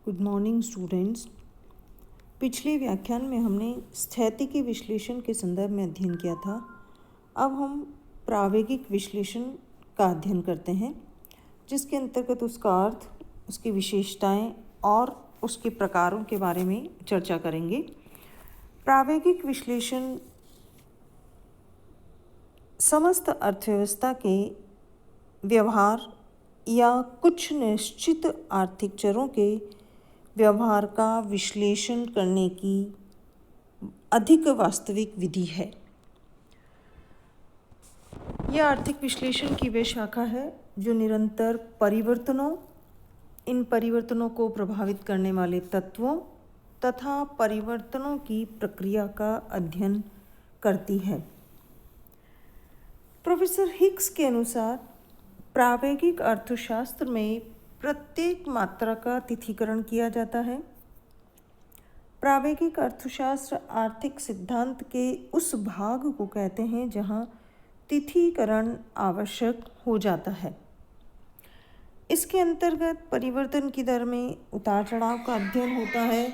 Good morning students. पिछले व्याख्यान में हमने स्थैतिकी विश्लेषण के संदर्भ में अध्ययन किया था। अब हम प्रावेगिक विश्लेषण का अध्ययन करते हैं, जिसके अंतर्गत उसका अर्थ, उसकी विशेषताएं और उसके प्रकारों के बारे में चर्चा करेंगे। प्रावेगिक विश्लेषण समस्त अर्थव्यवस्था के व्यवहार या कुछ निश्चित आर्थिक चरों के व्यवहार का विश्लेषण करने की अधिक वास्तविक विधि है। यह आर्थिक विश्लेषण की वह शाखा है जो निरंतर परिवर्तनों, इन परिवर्तनों को प्रभावित करने वाले तत्वों तथा परिवर्तनों की प्रक्रिया का अध्ययन करती है। प्रोफेसर हिग्स के अनुसार प्रावेगिक अर्थशास्त्र में प्रत्येक मात्रा का तिथीकरण किया जाता है। प्रावेगिक अर्थशास्त्र आर्थिक सिद्धांत के उस भाग को कहते हैं जहां तिथीकरण आवश्यक हो जाता है। इसके अंतर्गत परिवर्तन की दर में उतार चढ़ाव का अध्ययन होता है।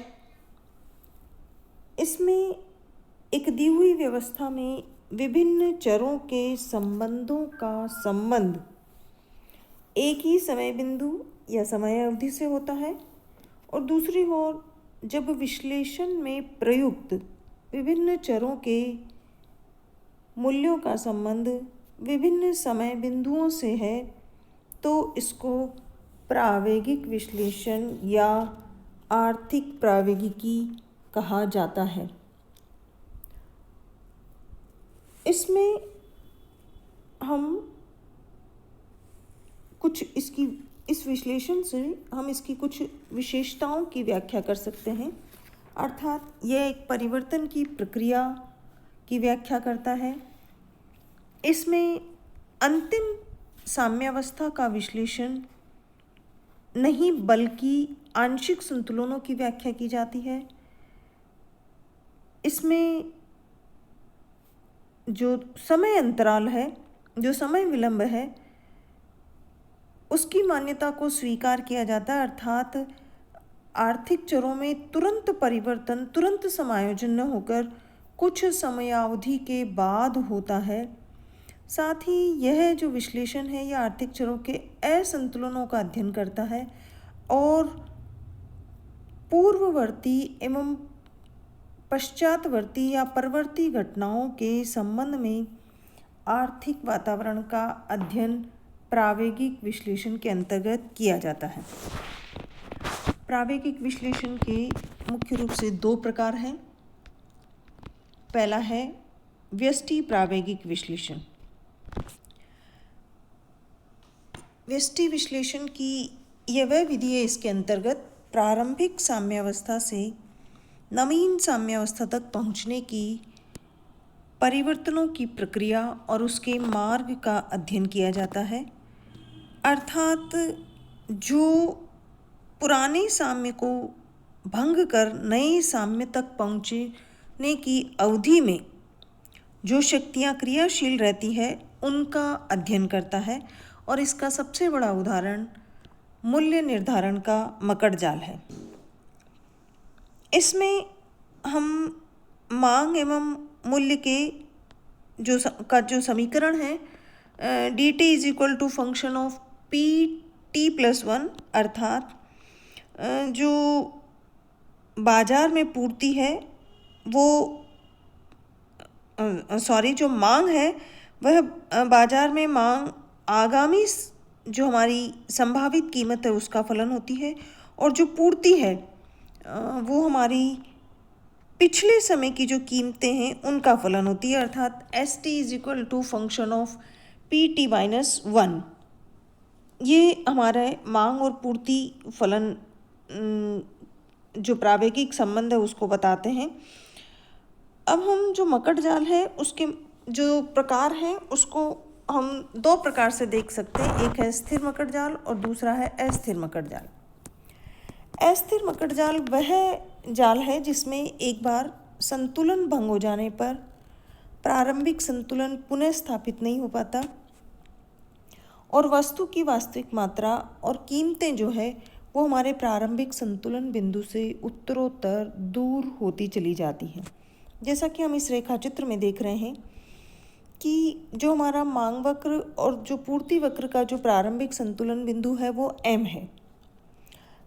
इसमें एक दी हुई व्यवस्था में विभिन्न चरों के संबंधों का संबंध एक ही समय बिंदु या समय अवधि से होता है, और दूसरी ओर जब विश्लेषण में प्रयुक्त विभिन्न चरों के मूल्यों का संबंध विभिन्न समय बिंदुओं से है, तो इसको प्रावेगिक विश्लेषण या आर्थिक प्रावेगिकी कहा जाता है। इसमें हम इस विश्लेषण से हम इसकी कुछ विशेषताओं की व्याख्या कर सकते हैं। अर्थात यह एक परिवर्तन की प्रक्रिया की व्याख्या करता है। इसमें अंतिम साम्यावस्था का विश्लेषण नहीं बल्कि आंशिक संतुलनों की व्याख्या की जाती है। इसमें जो समय अंतराल है, जो समय विलंब है, उसकी मान्यता को स्वीकार किया जाता है। अर्थात आर्थिक चरों में तुरंत परिवर्तन, तुरंत समायोजन न होकर कुछ समयावधि के बाद होता है। साथ ही यह जो विश्लेषण है, यह आर्थिक चरों के असंतुलनों का अध्ययन करता है और पूर्ववर्ती एवं पश्चातवर्ती या परवर्ती घटनाओं के संबंध में आर्थिक वातावरण का अध्ययन प्रावेगिक विश्लेषण के अंतर्गत किया जाता है। प्रावेगिक विश्लेषण के मुख्य रूप से दो प्रकार हैं। पहला है व्यष्टि प्रावेगिक विश्लेषण। व्यष्टि विश्लेषण की यह वह विधि है, इसके अंतर्गत प्रारंभिक साम्यावस्था से नवीन साम्यावस्था तक पहुंचने की परिवर्तनों की प्रक्रिया और उसके मार्ग का अध्ययन किया जाता है। अर्थात जो पुराने साम्य को भंग कर नए साम्य तक पहुंचने की अवधि में जो शक्तियां क्रियाशील रहती है, उनका अध्ययन करता है। और इसका सबसे बड़ा उदाहरण मूल्य निर्धारण का मकड़ जाल है। इसमें हम मांग एवं मूल्य के जो समीकरण है, dt is equal to function of P T plus 1, अर्थात जो बाजार में पूर्ति है जो मांग है वह बाजार में मांग आगामी जो हमारी संभावित कीमत है उसका फलन होती है, और जो पूर्ति है वो हमारी पिछले समय की जो कीमतें हैं उनका फलन होती है। अर्थात S T is equal to function of P T minus 1। ये हमारा मांग और पूर्ति फलन जो प्रावेगिक संबंध है उसको बताते हैं। अब हम जो मकड़ जाल है उसके जो प्रकार हैं उसको हम दो प्रकार से देख सकते हैं। एक है स्थिर मकड़ जाल और दूसरा है अस्थिर मकड़ जाल। अस्थिर मकड़ जाल वह जाल है जिसमें एक बार संतुलन भंग हो जाने पर प्रारंभिक संतुलन पुनः स्थापित नहीं हो पाता और वस्तु की वास्तविक मात्रा और कीमतें जो है वो हमारे प्रारंभिक संतुलन बिंदु से उत्तरोत्तर दूर होती चली जाती है। जैसा कि हम इस रेखा चित्र में देख रहे हैं कि जो हमारा मांग वक्र और जो पूर्ति वक्र का जो प्रारंभिक संतुलन बिंदु है वो M है,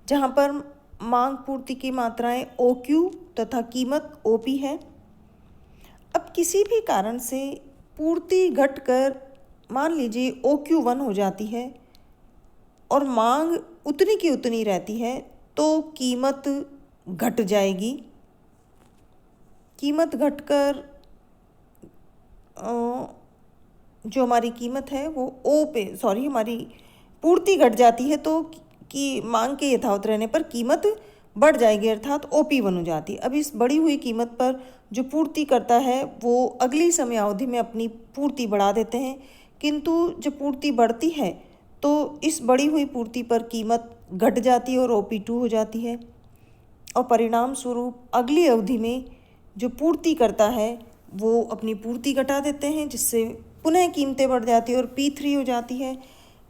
जहाँ पर मांग पूर्ति की मात्राएं OQ तथा कीमत OP है। अब किसी भी कारण से पूर्ति घटकर मान लीजिए OQ1 हो जाती है और मांग उतनी की उतनी रहती है तो कीमत घट जाएगी। कीमत घटकर जो हमारी कीमत है वो हमारी पूर्ति घट जाती है तो कि मांग के यथावत रहने पर कीमत बढ़ जाएगी, अर्थात OP1 हो जाती है। अब इस बढ़ी हुई कीमत पर जो पूर्ति करता है वो अगली समयावधि में अपनी पूर्ति बढ़ा देते हैं, किंतु जब पूर्ति बढ़ती है तो इस बढ़ी हुई पूर्ति पर कीमत घट जाती है और OP2 हो जाती है, और परिणाम स्वरूप अगली अवधि में जो पूर्ति करता है वो अपनी पूर्ति घटा देते हैं, जिससे पुनः कीमतें बढ़ जाती है और P3 हो जाती है।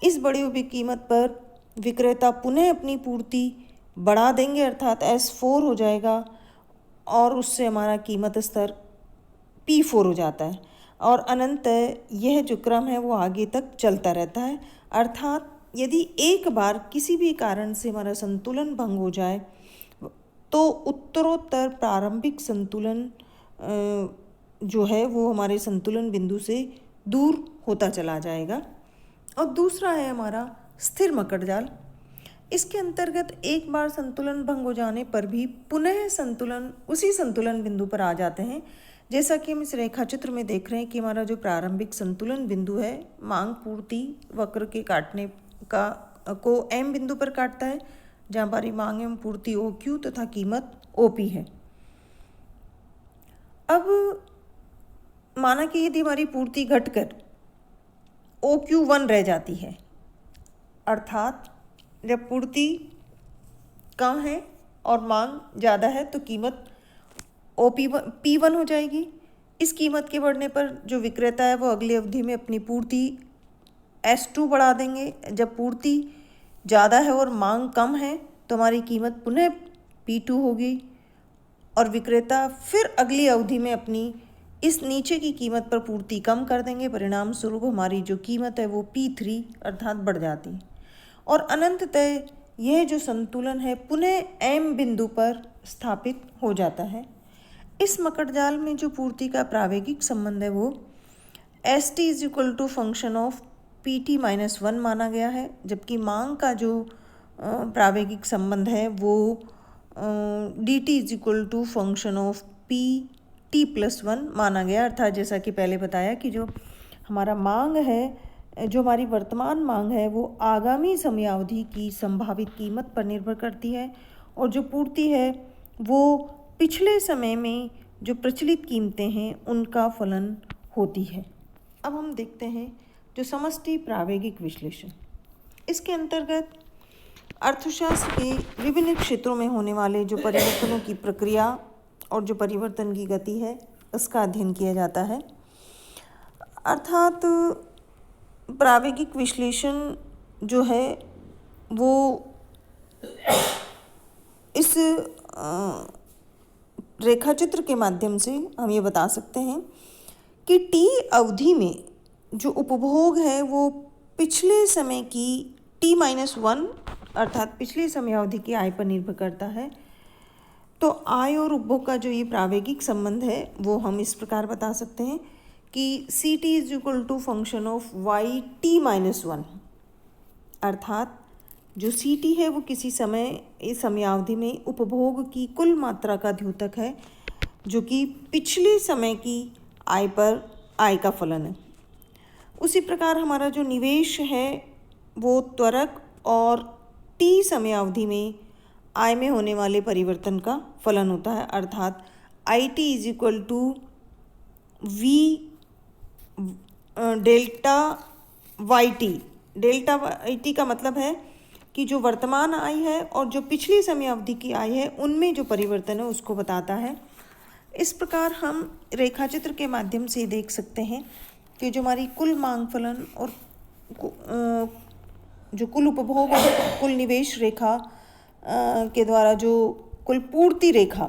इस बढ़ी हुई कीमत पर विक्रेता पुनः अपनी पूर्ति बढ़ा देंगे, अर्थात S4 हो जाएगा, और उससे हमारा कीमत स्तर P4 हो जाता है, और अनंत यह जो क्रम है वो आगे तक चलता रहता है। अर्थात यदि एक बार किसी भी कारण से हमारा संतुलन भंग हो जाए तो उत्तरोत्तर प्रारंभिक संतुलन जो है वो हमारे संतुलन बिंदु से दूर होता चला जाएगा। और दूसरा है हमारा स्थिर मकड़जाल। इसके अंतर्गत एक बार संतुलन भंग हो जाने पर भी पुनः संतुलन उसी संतुलन बिंदु पर आ जाते हैं, जैसा कि हम इस रेखा चित्र में देख रहे हैं कि हमारा जो प्रारंभिक संतुलन बिंदु है मांग पूर्ति वक्र के काटने का को M बिंदु पर काटता है, जहाँ हमारी मांग एवं पूर्ति OQ तथा कीमत OP है। अब माना कि यदि हमारी पूर्ति घटकर OQ1 रह जाती है, अर्थात जब पूर्ति कम है और मांग ज़्यादा है तो कीमत P1 हो जाएगी। इस कीमत के बढ़ने पर जो विक्रेता है वो अगली अवधि में अपनी पूर्ति S2 बढ़ा देंगे। जब पूर्ति ज़्यादा है और मांग कम है तो हमारी कीमत पुनः P2 होगी, और विक्रेता फिर अगली अवधि में अपनी इस नीचे की कीमत पर पूर्ति कम कर देंगे। परिणाम स्वरूप हमारी जो कीमत है वो P3 अर्थात बढ़ जाती है, और अनंततः यह जो संतुलन है पुनः M बिंदु पर स्थापित हो जाता है। इस मकड़जाल में जो पूर्ति का प्रावेगिक संबंध है वो ST is equal to function of PT-1 माना गया है, जबकि मांग का जो प्रावेगिक संबंध है वो DT is equal to function of PT+1 माना गया। अर्थात जैसा कि पहले बताया कि जो हमारा मांग है, जो हमारी वर्तमान मांग है वो आगामी समयावधि की संभावित कीमत पर निर्भर करती है, और जो पूर्ति है वो पिछले समय में जो प्रचलित कीमतें हैं उनका फलन होती है। अब हम देखते हैं जो समष्टि प्रावेगिक विश्लेषण। इसके अंतर्गत अर्थशास्त्र के विभिन्न क्षेत्रों में होने वाले जो परिवर्तनों की प्रक्रिया और जो परिवर्तन की गति है उसका अध्ययन किया जाता है। अर्थात प्रावेगिक विश्लेषण जो है वो इस रेखाचित्र के माध्यम से हम ये बता सकते हैं कि T अवधि में जो उपभोग है वो पिछले समय की T-1 अर्थात पिछली समयावधि की आय पर निर्भर करता है। तो आय और उपभोग का जो ये प्रावेगिक संबंध है वो हम इस प्रकार बता सकते हैं कि CT is equal to function of YT-1, अर्थात जो CT है वो किसी समय इस समयावधि में उपभोग की कुल मात्रा का द्योतक है, जो कि पिछले समय की आय पर आय का फलन है। उसी प्रकार हमारा जो निवेश है वो त्वरक और T समयावधि में आय में होने वाले परिवर्तन का फलन होता है, अर्थात IT is equal to V delta YT। Delta YT का मतलब है कि जो वर्तमान आय है और जो पिछली समयावधि की आय है उनमें जो परिवर्तन है उसको बताता है। इस प्रकार हम रेखाचित्र के माध्यम से देख सकते हैं कि जो हमारी कुल मांग फलन और जो कुल उपभोग और कुल निवेश रेखा के द्वारा जो कुल पूर्ति रेखा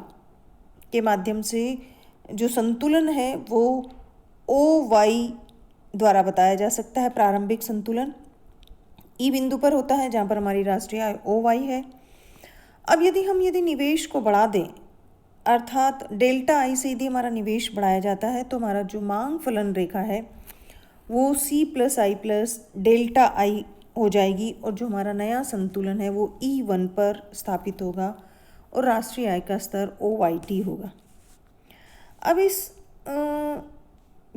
के माध्यम से जो संतुलन है वो ओ वाई द्वारा बताया जा सकता है। प्रारंभिक संतुलन ई बिंदु पर होता है जहाँ पर हमारी राष्ट्रीय आय ओ वाई है। अब यदि निवेश को बढ़ा दें, अर्थात डेल्टा आई से यदि हमारा निवेश बढ़ाया जाता है तो हमारा जो मांग फलन रेखा है वो C plus I plus delta I हो जाएगी और जो हमारा नया संतुलन है वो E1 पर स्थापित होगा और राष्ट्रीय आय का स्तर OYT होगा। अब इस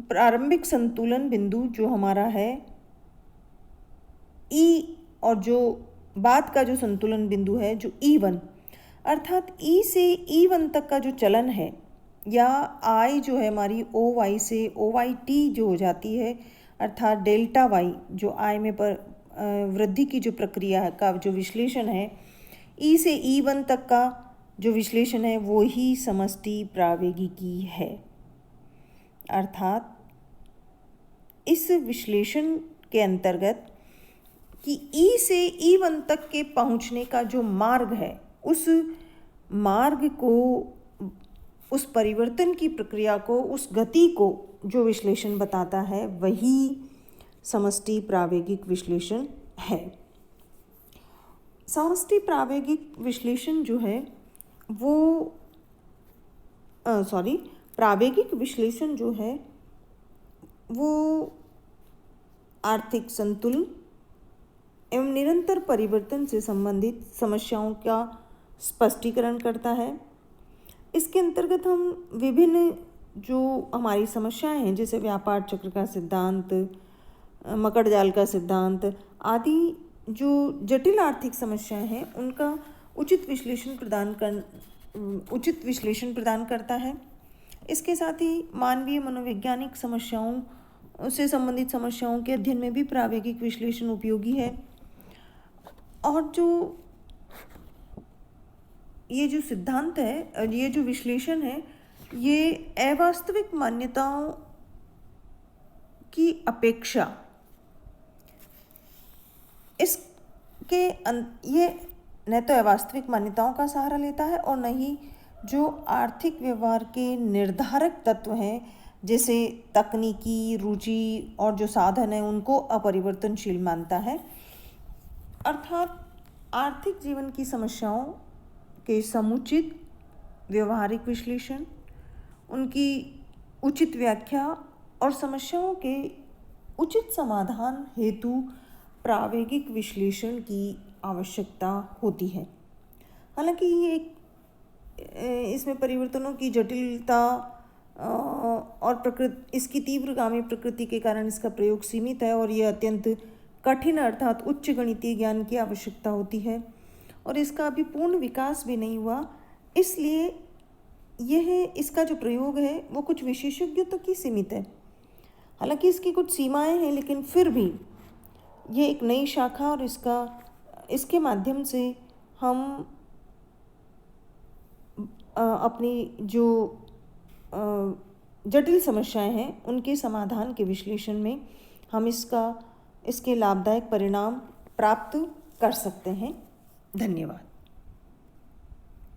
प्रारंभिक संतुलन बिंदु जो हमारा है E और जो बाद का जो संतुलन बिंदु है जो E1, अर्थात E से E1 तक का जो चलन है या I जो है हमारी OY से OYT जो हो जाती है, अर्थात डेल्टा वाई जो I में पर वृद्धि की जो प्रक्रिया का जो विश्लेषण है, E से E1 तक का जो विश्लेषण है वो ही समष्टि प्रावेगिकी है। अर्थात इस विश्लेषण के अंतर्गत कि E से E1 तक के पहुंचने का जो मार्ग है, उस मार्ग को, उस परिवर्तन की प्रक्रिया को, उस गति को जो विश्लेषण बताता है वही समष्टि प्रावेगिक विश्लेषण है। समष्टि प्रावेगिक विश्लेषण जो है वो प्रावेगिक विश्लेषण जो है वो आर्थिक संतुलन एवं निरंतर परिवर्तन से संबंधित समस्याओं का स्पष्टीकरण करता है। इसके अंतर्गत हम विभिन्न जो हमारी समस्याएं हैं, जैसे व्यापार चक्र का सिद्धांत, मकड़ जाल का सिद्धांत आदि जो जटिल आर्थिक समस्याएं हैं उनका उचित विश्लेषण प्रदान करता है। इसके साथ ही मानवीय मनोवैज्ञानिक समस्याओं से संबंधित समस्याओं के अध्ययन में भी प्रावेगिक विश्लेषण उपयोगी है। और जो ये जो सिद्धांत है, ये जो विश्लेषण है, ये अवास्तविक मान्यताओं की अपेक्षा ये न तो अवास्तविक मान्यताओं का सहारा लेता है और न ही जो आर्थिक व्यवहार के निर्धारक तत्व हैं जैसे तकनीकी रुचि और जो साधन है उनको अपरिवर्तनशील मानता है। अर्थात आर्थिक जीवन की समस्याओं के समुचित व्यवहारिक विश्लेषण, उनकी उचित व्याख्या और समस्याओं के उचित समाधान हेतु प्रावेगिक विश्लेषण की आवश्यकता होती है। हालांकि ये इसमें परिवर्तनों की जटिलता और इसकी तीव्रगामी प्रकृति के कारण इसका प्रयोग सीमित है और ये अत्यंत कठिन अर्थात उच्च गणितीय ज्ञान की आवश्यकता होती है और इसका अभी पूर्ण विकास भी नहीं हुआ। इसलिए इसका जो प्रयोग है वो कुछ विशेषज्ञों तक ही सीमित है। हालांकि इसकी कुछ सीमाएं हैं, लेकिन फिर भी ये एक नई शाखा और इसके माध्यम से हम अपनी जो जटिल समस्याएं हैं उनके समाधान के विश्लेषण में हम इसके लाभदायक परिणाम प्राप्त कर सकते हैं। धन्यवाद।